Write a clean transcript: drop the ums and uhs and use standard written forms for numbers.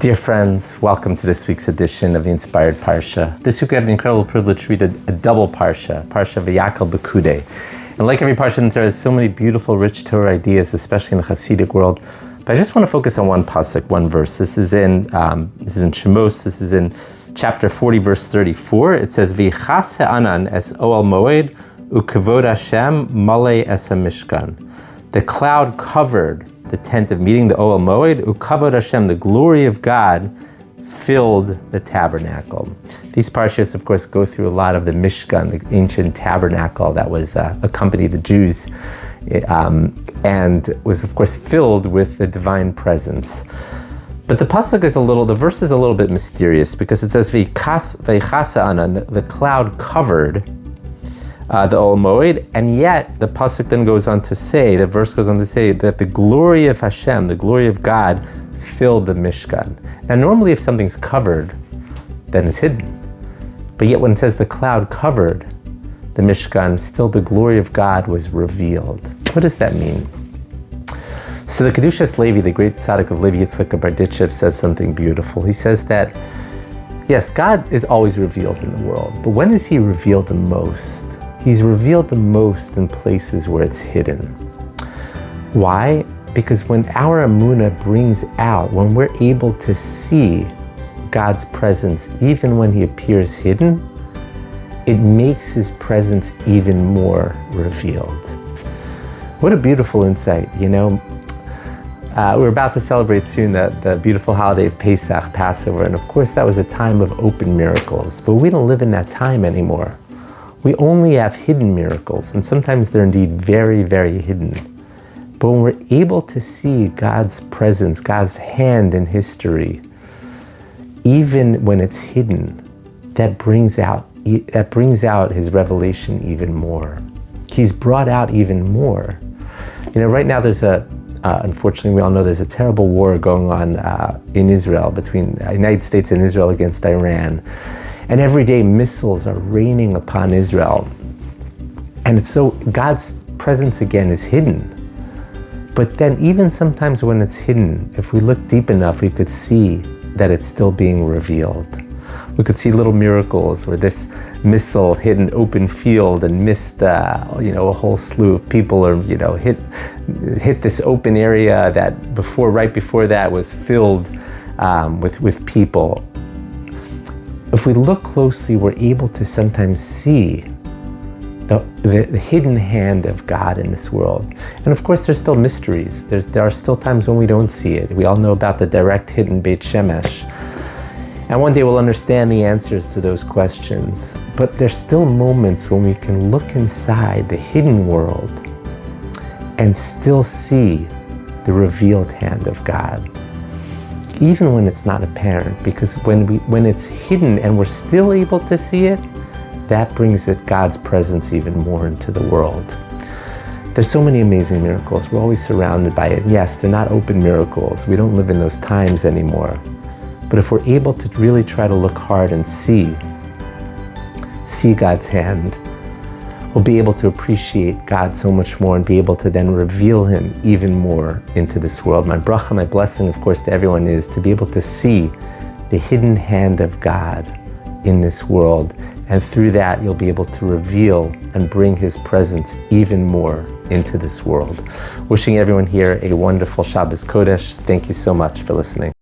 Dear friends, welcome to this week's edition of the Inspired Parsha. This week we have the incredible privilege to read a double Parsha V'yakel Pikudei. And like every Parsha in the Torah, there's so many beautiful, rich Torah ideas, especially in the Hasidic world. But I just want to focus on one pasuk, one verse. This is in Shemos. This is in chapter 40, verse 34. It says, "V'chas ha'anan es oel moed u'kavod Hashem malei es hamishkan." The cloud covered the tent of meeting, the Oel Moed, Ukavod Hashem, the glory of God, filled the tabernacle. These parshas, of course, go through a lot of the Mishkan, the ancient tabernacle that was accompanied the Jews, and was, of course, filled with the divine presence. But the pasuk is the verse is a little bit mysterious because it says, V'chasa anan, the cloud covered the Oel Moed, and yet the pasuk then goes on to say, the verse goes on to say that the glory of Hashem, the glory of God, filled the Mishkan. Now normally if something's covered, then it's hidden. But yet when it says the cloud covered the Mishkan, still the glory of God was revealed. What does that mean? So the Kedushas Levi, the great tzaddik of Levi Yitzchak Berditchev, says something beautiful. He says that, yes, God is always revealed in the world, but when is he revealed the most? He's revealed the most in places where it's hidden. Why? Because when our emunah brings out, when we're able to see God's presence, even when he appears hidden, it makes his presence even more revealed. What a beautiful insight, you know. We're about to celebrate soon the beautiful holiday of Pesach, Passover, and of course that was a time of open miracles, but we don't live in that time anymore. We only have hidden miracles, and sometimes they're indeed very, very hidden. But when we're able to see God's presence, God's hand in history, even when it's hidden, that brings out his revelation even more. He's brought out even more. You know, right now there's unfortunately we all know there's a terrible war going on in Israel, between the United States and Israel against Iran. And every day missiles are raining upon Israel. And it's so, God's presence again is hidden. But then even sometimes when it's hidden, if we look deep enough, we could see that it's still being revealed. We could see little miracles where this missile hit an open field and missed a whole slew of people, or hit this open area that right before that was filled with people. If we look closely, we're able to sometimes see the hidden hand of God in this world. And of course, there's still mysteries. There are still times when we don't see it. We all know about the direct hidden Beit Shemesh. And one day we'll understand the answers to those questions. But there's still moments when we can look inside the hidden world and still see the revealed hand of God, even when it's not apparent, because when it's hidden and we're still able to see it, that brings God's presence even more into the world. There's so many amazing miracles. We're always surrounded by it. Yes, they're not open miracles. We don't live in those times anymore. But if we're able to really try to look hard and see God's hand, we'll be able to appreciate God so much more and be able to then reveal him even more into this world. My bracha, my blessing, of course, to everyone is to be able to see the hidden hand of God in this world. And through that, you'll be able to reveal and bring his presence even more into this world. Wishing everyone here a wonderful Shabbos Kodesh. Thank you so much for listening.